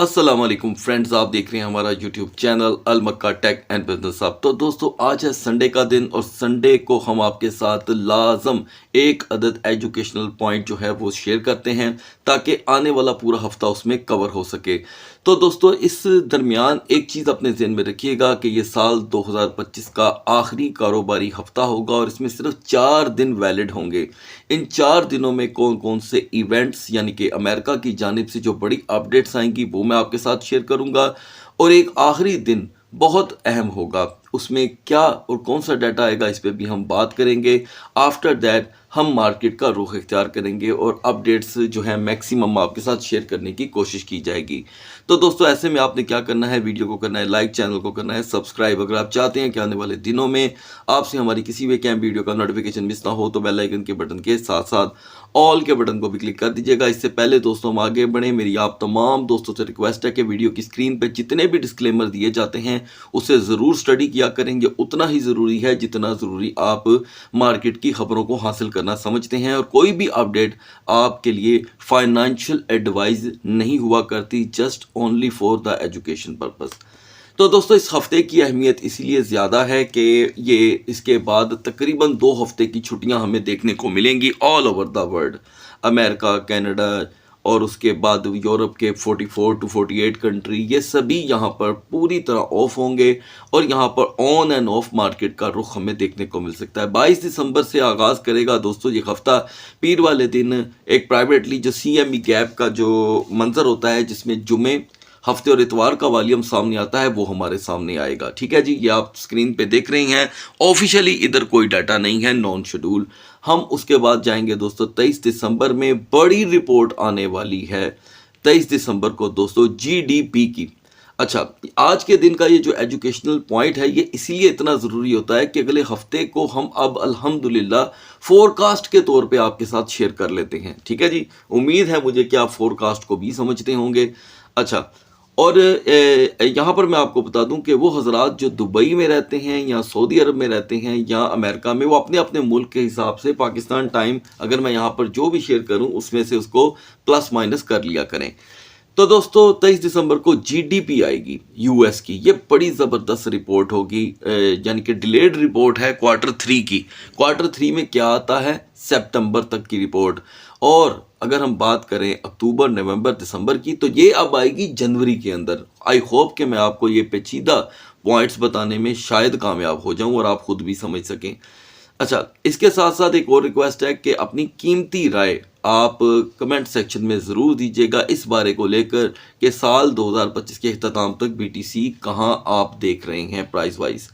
अस्सलाम वालेकुम फ्रेंड्स, आप देख रहे हैं हमारा YouTube channel Al Makka tech and business hub. तो दोस्तों, आज है संडे का दिन और संडे को हम आपके साथ लाजम एक अदद एजुकेशनल पॉइंट जो है वो शेयर करते हैं ताकि आने वाला पूरा हफ्ता उसमें कवर हो सके। तो दोस्तों, इस दरमियान एक चीज़ अपने ज़हन में रखिएगा कि ये साल 2025 का आखिरी कारोबारी हफ्ता होगा और इसमें सिर्फ 4 दिन वैलिड होंगे। इन 4 दिनों में कौन कौन से इवेंट्स यानी कि अमेरिका की जानिब से जो बड़ी अपडेट्स आएंगी वो मैं आपके साथ शेयर करूंगा। और एक आखिरी दिन बहुत अहम होगा, उसमें क्या और कौन सा डाटा आएगा इस पे भी हम बात करेंगे। आफ्टर दैट हम मार्केट का रुख इख्तियार करेंगे और अपडेट्स जो है मैक्सिमम आपके साथ शेयर करने की कोशिश की जाएगी। तो दोस्तों, ऐसे में आपने क्या करना है, वीडियो को करना है लाइक, चैनल को करना है सब्सक्राइब। अगर आप चाहते हैं कि आने वाले दिनों में आपसे हमारी किसी भी कैम वीडियो का नोटिफिकेशन मिस ना हो तो बेल आइकन के बटन के साथ साथ ऑल के बटन को भी क्लिक कर दीजिएगा। इससे पहले दोस्तों हम आगे बढ़ें, मेरी आप तमाम दोस्तों से रिक्वेस्ट है कि वीडियो की स्क्रीन पर जितने भी डिस्क्लेमर दिए जाते हैं उसे ज़रूर स्टडी किया करेंगे। उतना ही ज़रूरी है जितना ज़रूरी आप मार्केट की खबरों को हासिल करना समझते हैं। और कोई भी अपडेट आपके लिए फाइनेंशियल एडवाइस नहीं हुआ करती, just only for the education purpose. तो दोस्तों, इस हफ्ते की अहमियत इसीलिए ज़्यादा है कि ये इसके बाद तकरीबन 2 हफ्ते की छुट्टियां हमें देखने को मिलेंगी all over the world. America, Canada और उसके बाद यूरोप के 44 टू 48 कंट्री, ये सभी यहाँ पर पूरी तरह ऑफ होंगे और यहाँ पर ऑन एंड ऑफ मार्केट का रुख हमें देखने को मिल सकता है। 22 दिसंबर से आगाज़ करेगा दोस्तों ये हफ्ता। पीर वाले दिन एक प्राइवेटली जो CME गैप का जो मंजर होता है, जिसमें जुमे, हफ्ते और इतवार का वॉल्यूम सामने आता है, वो हमारे सामने आएगा। ठीक है जी, ये आप स्क्रीन पे देख रहे हैं। ऑफिशियली इधर कोई डाटा नहीं है, नॉन शेड्यूल। हम उसके बाद जाएंगे दोस्तों 23 दिसंबर में बड़ी रिपोर्ट आने वाली है 23 दिसंबर को दोस्तों, GDP की। अच्छा, आज के दिन का ये जो एजुकेशनल पॉइंट है ये इसीलिए इतना ज़रूरी होता है कि अगले हफ्ते को हम अब अल्हम्दुलिल्लाह फोरकास्ट के तौर पे आपके साथ शेयर कर लेते हैं। ठीक है जी, उम्मीद है मुझे कि आप फोरकास्ट को भी समझते होंगे। अच्छा, और यहाँ पर मैं आपको बता दूं कि वो हजरात जो दुबई में रहते हैं या सऊदी अरब में रहते हैं या अमेरिका में, वो अपने अपने मुल्क के हिसाब से पाकिस्तान टाइम अगर मैं यहाँ पर जो भी शेयर करूं उसमें से उसको प्लस माइनस कर लिया करें। तो दोस्तों, 23 दिसंबर को GDP आएगी US की। ये बड़ी ज़बरदस्त रिपोर्ट होगी, यानी कि डिलेड रिपोर्ट है Q3 की। Q3 में क्या आता है, सितंबर तक की रिपोर्ट। और अगर हम बात करें अक्टूबर, नवंबर, दिसंबर की, तो ये अब आएगी जनवरी के अंदर। आई होप कि मैं आपको ये पेचीदा पॉइंट्स बताने में शायद कामयाब हो जाऊं और आप खुद भी समझ सकें। अच्छा, इसके साथ साथ एक और रिक्वेस्ट है कि अपनी कीमती राय आप कमेंट सेक्शन में ज़रूर दीजिएगा इस बारे को लेकर कि साल 2025 के अख्ताम तक BTC कहां आप देख रहे हैं प्राइस वाइज।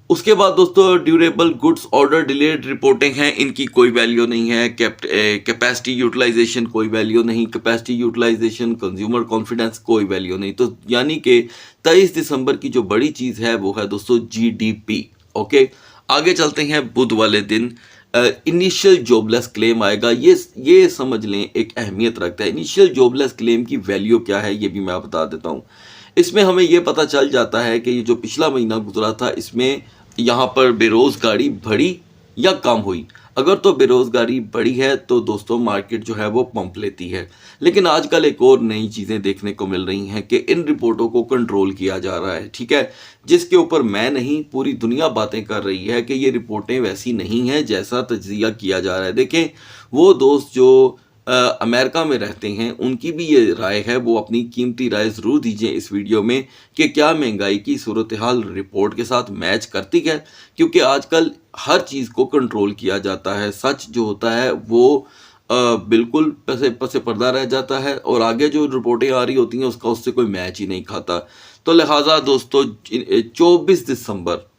उसके बाद दोस्तों, durable goods order delayed reporting हैं, इनकी कोई वैल्यू नहीं है। कैपेसिटी यूटिलाइजेशन कोई वैल्यू नहीं, कैपेसिटी यूटिलाइजेशन, कंज्यूमर कॉन्फिडेंस कोई वैल्यू नहीं। तो यानी कि 23 दिसंबर की जो बड़ी चीज़ है वो है दोस्तों GDP। ओके, आगे चलते हैं। बुध वाले दिन इनिशियल जॉबलेस क्लेम आएगा। ये समझ लें एक अहमियत रखता है। इनिशियल जॉबलेस क्लेम की वैल्यू क्या है ये भी मैं बता देता हूँ। इसमें हमें यह पता चल जाता है कि ये जो पिछला महीना गुजरा था इसमें यहाँ पर बेरोज़गारी बढ़ी या कम हुई। अगर तो बेरोज़गारी बढ़ी है तो दोस्तों मार्केट जो है वो पंप लेती है। लेकिन आजकल एक और नई चीज़ें देखने को मिल रही हैं कि इन रिपोर्टों को कंट्रोल किया जा रहा है। ठीक है, जिसके ऊपर मैं नहीं, पूरी दुनिया बातें कर रही है कि ये रिपोर्टें वैसी नहीं हैं जैसा तज्जिया किया जा रहा है। देखें, वो दोस्त जो अमेरिका में रहते हैं उनकी भी ये राय है, वो अपनी कीमती राय ज़रूर दीजिए इस वीडियो में कि क्या महंगाई की सूरत हाल रिपोर्ट के साथ मैच करती है। क्योंकि आजकल हर चीज़ को कंट्रोल किया जाता है, सच जो होता है वो बिल्कुल पसे पर्दा रह जाता है और आगे जो रिपोर्टें आ रही होती हैं उसका उससे कोई मैच ही नहीं खाता। तो लिहाजा दोस्तों, 24 दिसंबर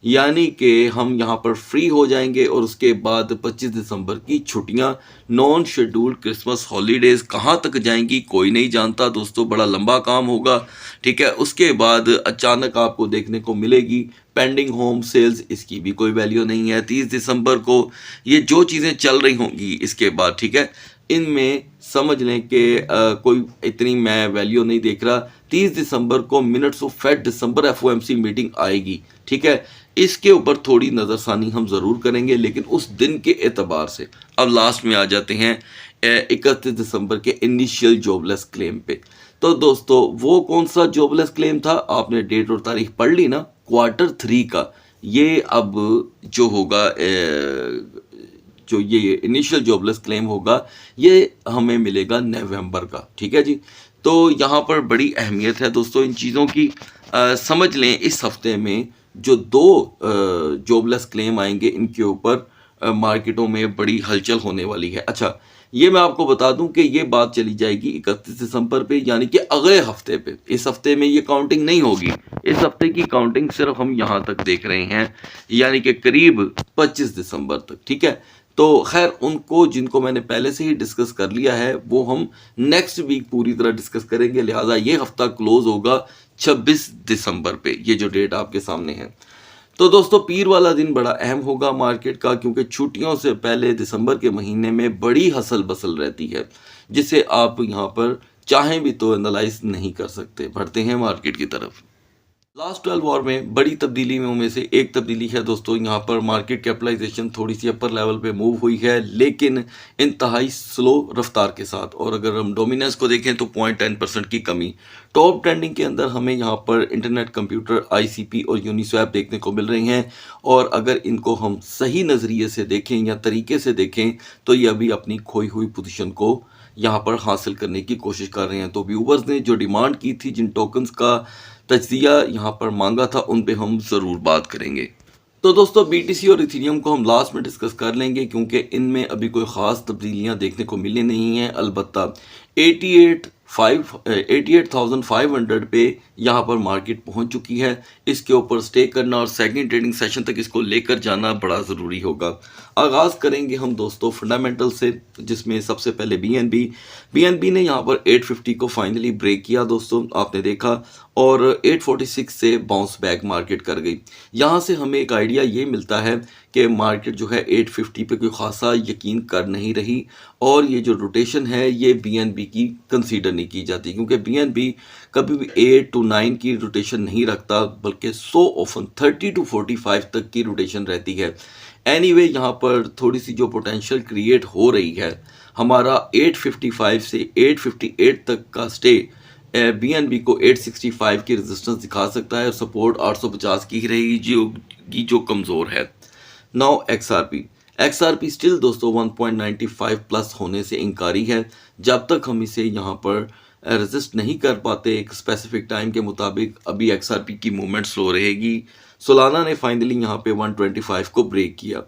यानी कि हम यहाँ पर फ्री हो जाएंगे और उसके बाद 25 दिसंबर की छुट्टियाँ, नॉन शेड्यूल्ड क्रिसमस हॉलीडेज़ कहाँ तक जाएंगी कोई नहीं जानता दोस्तों, बड़ा लंबा काम होगा। ठीक है, उसके बाद अचानक आपको देखने को मिलेगी पेंडिंग होम सेल्स, इसकी भी कोई वैल्यू नहीं है। 30 दिसंबर को ये जो चीज़ें चल रही होंगी इसके बाद, ठीक है, इनमें समझ लें कि कोई इतनी मैं वैल्यू नहीं देख रहा। 30 दिसंबर को मिनट्स ऑफ फेड दिसंबर FOMC मीटिंग आएगी। ठीक है, इसके ऊपर थोड़ी नज़रसानी हम ज़रूर करेंगे लेकिन उस दिन के एतबार से। अब लास्ट में आ जाते हैं 31 दिसंबर के इनिशियल जॉबलेस क्लेम पे। तो दोस्तों वो कौन सा जॉबलेस क्लेम था, आपने डेट और तारीख पढ़ ली ना, Q3 का। ये अब जो होगा जो ये इनिशियल जॉबलेस क्लेम होगा ये हमें मिलेगा नवंबर का, ठीक है जी। तो यहाँ पर बड़ी अहमियत है दोस्तों इन चीज़ों की। समझ लें इस हफ्ते में जो दो जॉबलेस क्लेम आएंगे इनके ऊपर मार्केटों में बड़ी हलचल होने वाली है। अच्छा, ये मैं आपको बता दूं कि ये बात चली जाएगी 31 दिसंबर पे, यानी कि अगले हफ्ते पे। इस हफ्ते में ये काउंटिंग नहीं होगी, इस हफ्ते की काउंटिंग सिर्फ हम यहाँ तक देख रहे हैं, यानी कि करीब 25 दिसंबर तक, ठीक है। तो खैर उनको जिनको मैंने पहले से ही डिस्कस कर लिया है वो हम नेक्स्ट वीक पूरी तरह डिस्कस करेंगे, लिहाजा ये हफ्ता क्लोज होगा 26 दिसंबर पे, ये जो डेट आपके सामने है। तो दोस्तों पीर वाला दिन बड़ा अहम होगा मार्केट का, क्योंकि छुट्टियों से पहले दिसंबर के महीने में बड़ी हसल बसल रहती है, जिसे आप यहाँ पर चाहें भी तो एनालाइज नहीं कर सकते। बढ़ते हैं मार्केट की तरफ। लास्ट 12 आवर में बड़ी तब्दीलियों में से एक तब्दीली है दोस्तों, यहाँ पर मार्केट कैपिटलाइजेशन थोड़ी सी अपर लेवल पे मूव हुई है, लेकिन इंतहाई स्लो रफ्तार के साथ। और अगर हम डोमिनेंस को देखें तो 0.10% की कमी। टॉप ट्रेंडिंग के अंदर हमें यहाँ पर इंटरनेट कंप्यूटर, ICP और यूनिस्वैप देखने को मिल रही हैं। और अगर इनको हम सही नज़रिए से देखें या तरीके से देखें तो ये अभी अपनी खोई हुई पोजीशन को यहाँ पर हासिल करने की कोशिश कर रहे हैं। तो व्यूवर्स ने जो डिमांड की थी, जिन टोकन्स का तज्जिया यहाँ पर मांगा था, उन पे हम ज़रूर बात करेंगे। तो दोस्तों BTC और इथेरियम को हम लास्ट में डिस्कस कर लेंगे, क्योंकि इनमें अभी कोई ख़ास तब्दीलियाँ देखने को मिली नहीं हैं। अलबत्ता 88,500 पे यहाँ पर मार्केट पहुँच चुकी है। इसके ऊपर स्टे करना और सेकंड ट्रेडिंग सेशन तक इसको लेकर जाना बड़ा ज़रूरी होगा। आगाज़ करेंगे हम दोस्तों फंडामेंटल से, जिसमें सबसे पहले BNB ने यहाँ पर 850 को फाइनली ब्रेक किया दोस्तों, आपने देखा, और 846 से बाउंस बैक मार्केट कर गई। यहाँ से हमें एक आइडिया ये मिलता है कि मार्केट जो है 850 पे कोई खासा यकीन कर नहीं रही, और ये जो रोटेशन है ये BNB की कंसीडर नहीं की जाती, क्योंकि BNB कभी भी 8 to 9 की रोटेशन नहीं रखता, बल्कि सो ऑफन 30 to 45 तक की रोटेशन रहती है। एनीवे यहाँ पर थोड़ी सी जो पोटेंशियल क्रिएट हो रही है, हमारा 855 से 858 तक का स्टे BNB को 865 की रेजिस्टेंस दिखा सकता है, और सपोर्ट 850 की ही रहेगी जो कमज़ोर है। नाउ XRP स्टिल दोस्तों 1.95 प्लस होने से इनकारी है। जब तक हम इसे यहाँ पर रेजिस्ट नहीं कर पाते एक स्पेसिफिक टाइम के मुताबिक, अभी XRP की मूवमेंट स्लो रहेगी। सोलाना ने फाइनली यहाँ पे 125 को ब्रेक किया,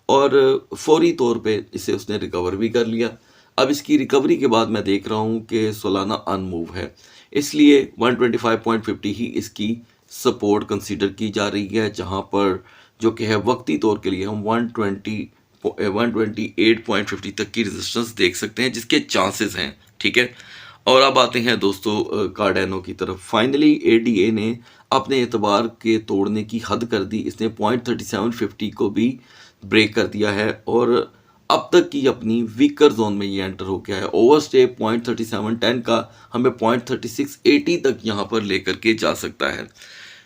और फौरी तौर पे इसे उसने रिकवर भी कर लिया। अब इसकी रिकवरी के बाद मैं देख रहा हूँ कि सोलाना अनमूव है, इसलिए 125.50 ही इसकी सपोर्ट कंसीडर की जा रही है, जहाँ पर जो कि है वक्ती तौर के लिए हम 128.50 तक की रेजिस्टेंस देख सकते हैं, जिसके चांसेस हैं, ठीक है। और अब आते हैं दोस्तों कार्डेनो की तरफ। फाइनली ADA ने अपने एतबार के तोड़ने की हद कर दी, इसने 0.3750 को भी ब्रेक कर दिया है, और अब तक की अपनी वीकर जोन में ये एंटर हो गया है। ओवरस्टे 0.3710 का हमें 0.3680 तक यहाँ पर लेकर के जा सकता है,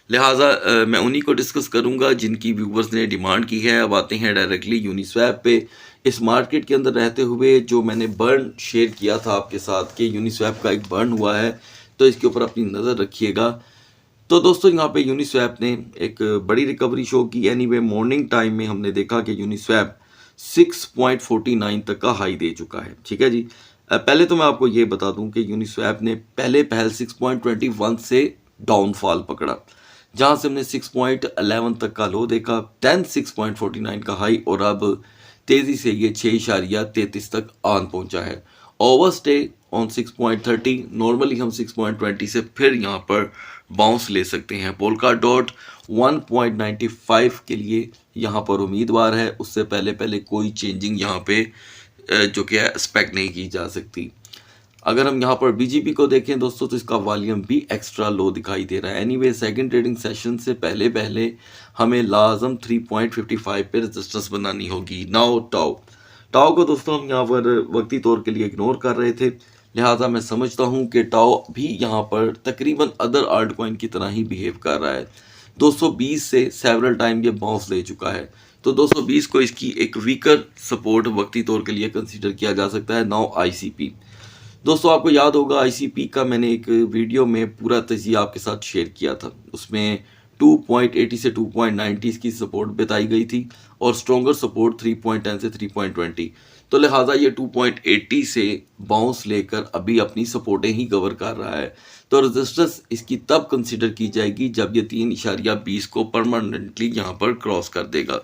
लिहाजा मैं उन्हीं को डिस्कस करूंगा जिनकी व्यूवर्स ने डिमांड की है। अब आते हैं डायरेक्टली यूनिस्वैप पे। इस मार्केट के अंदर रहते हुए जो मैंने बर्न शेयर किया था आपके साथ कि यूनिस्वैप का एक बर्न हुआ है, तो इसके ऊपर अपनी नज़र रखिएगा। तो दोस्तों यहाँ पे यूनिस्वैप ने एक बड़ी रिकवरी शो की। एनीवे मॉर्निंग टाइम में हमने देखा कि यूनिस्वैप 6.49 तक का हाई दे चुका है, ठीक है जी। पहले तो मैं आपको ये बता दूं कि यूनिस्वैप ने पहल 6.21 से डाउनफॉल पकड़ा, जहां से हमने 6.11 तक का लो देखा, 6.49 का हाई, और अब तेज़ी से ये 6.33 तक आन पहुंचा है। ओवरस्टे ऑन 6.30, नॉर्मली हम 6.20 से फिर यहाँ पर बाउंस ले सकते हैं। पोल्का डॉट 1.95 के लिए यहाँ पर उम्मीदवार है, उससे पहले कोई चेंजिंग यहाँ पे जो कि एक्सपेक्ट नहीं की जा सकती। अगर हम यहाँ पर BGP को देखें दोस्तों तो इसका वॉल्यूम भी एक्स्ट्रा लो दिखाई दे रहा है। एनीवे सेकंड ट्रेडिंग सेशन से पहले हमें लाजम 3.55 पे रेजिस्टेंस बनानी होगी। नाउ टाओ को दोस्तों हम यहाँ पर वक्ती तौर के लिए इग्नोर कर रहे थे, लिहाजा मैं समझता हूँ कि टाओ भी यहाँ पर तकरीबन अदर आल्ट कॉइन की तरह ही बिहेव कर रहा है। 220 से सेवरल टाइम ये बाउंस ले चुका है, तो 220 को इसकी एक वीकर सपोर्ट वक्ती तौर के लिए कंसीडर किया जा सकता है। नाउ ICP दोस्तों आपको याद होगा ICP का मैंने एक वीडियो में पूरा तजिया आपके साथ शेयर किया था। उसमें 2.80 से 2.90 की सपोर्ट बताई गई थी और स्ट्रॉन्गर सपोर्ट 3.10 से 3.20। तो लिहाजा ये 2.80 से बाउंस लेकर अभी अपनी सपोर्टें ही कवर कर रहा है। तो रेजिस्टेंस इसकी तब कंसिडर की जाएगी जब ये 3.20 को परमानेंटली यहाँ पर क्रॉस कर देगा।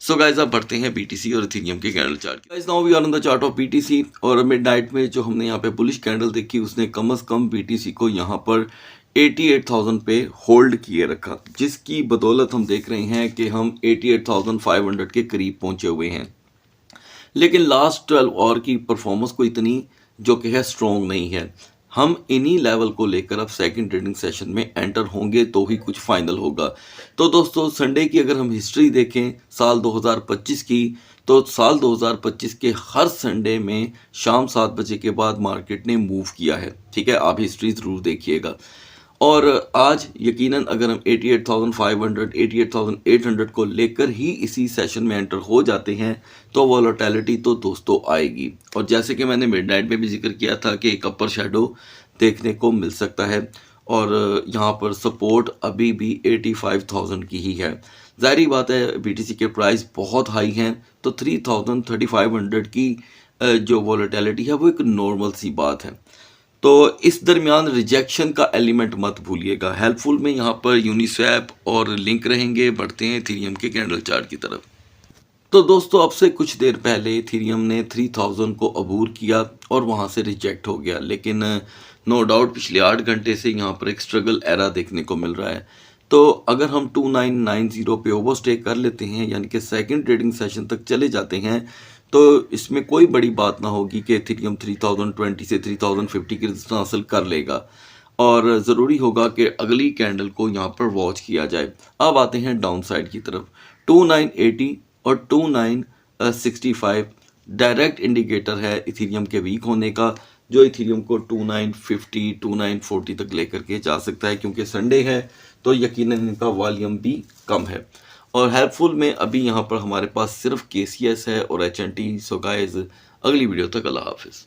सो गाइस अब बढ़ते हैं BTC और इथेरियम के candle chart. Guys now we are on the chart of BTC और मिडनाइट में जो हमने यहाँ पे बुलिश कैंडल देखी उसने कम से कम BTC को यहाँ पर 88,000 पे होल्ड किए रखा, जिसकी बदौलत हम देख रहे हैं कि हम 88,500 के करीब पहुंचे हुए हैं। लेकिन लास्ट 12 आवर की परफॉर्मेंस को इतनी जो कि है स्ट्रॉन्ग नहीं है। हम इन्हीं लेवल को लेकर अब सेकंड ट्रेडिंग सेशन में एंटर होंगे तो ही कुछ फाइनल होगा। तो दोस्तों संडे की अगर हम हिस्ट्री देखें साल 2025 की, तो साल 2025 के हर संडे में शाम 7 बजे के बाद मार्केट ने मूव किया है। ठीक है, आप हिस्ट्री ज़रूर देखिएगा। और आज यकीनन अगर हम 88,500 88,800 को लेकर ही इसी सेशन में एंटर हो जाते हैं तो वॉलेटिलिटी तो दोस्तों आएगी। और जैसे कि मैंने मिडनाइट में भी जिक्र किया था कि एक अपर शेडो देखने को मिल सकता है और यहाँ पर सपोर्ट अभी भी 85,000 की ही है। ज़ाहिर बात है BTC के प्राइस बहुत हाई हैं, तो 3,000-3,500 की जो वॉलेटिलिटी है वो एक नॉर्मल सी बात है। तो इस दरमियान रिजेक्शन का एलिमेंट मत भूलिएगा। हेल्पफुल में यहाँ पर यूनिस्वैप और लिंक रहेंगे। बढ़ते हैं इथेरियम के कैंडल चार्ट की तरफ। तो दोस्तों अब से कुछ देर पहले इथेरियम ने 3,000 को अबूर किया और वहाँ से रिजेक्ट हो गया, लेकिन नो डाउट पिछले 8 घंटे से यहाँ पर एक स्ट्रगल एरा देखने को मिल रहा है। तो अगर हम 2990 पे ओवरस्टे कर लेते हैं, यानी कि सेकंड ट्रेडिंग सेशन तक चले जाते हैं, तो इसमें कोई बड़ी बात ना होगी कि इथेरियम 3020 से 3050 की रेजिस्टेंस हासिल कर लेगा और ज़रूरी होगा कि अगली कैंडल को यहाँ पर वॉच किया जाए। अब आते हैं डाउन साइड की तरफ। 2980 और 2965 डायरेक्ट इंडिकेटर है इथेरियम के वीक होने का, जो इथेरियम को 2950 2940 तक लेकर के जा सकता है। क्योंकि संडे है तो यकीनन इनका वॉल्यूम भी कम है। और हेल्पफुल में अभी यहाँ पर हमारे पास सिर्फ KCS है और HNT। सो गाइस अगली वीडियो तक अल्लाह हाफिज़।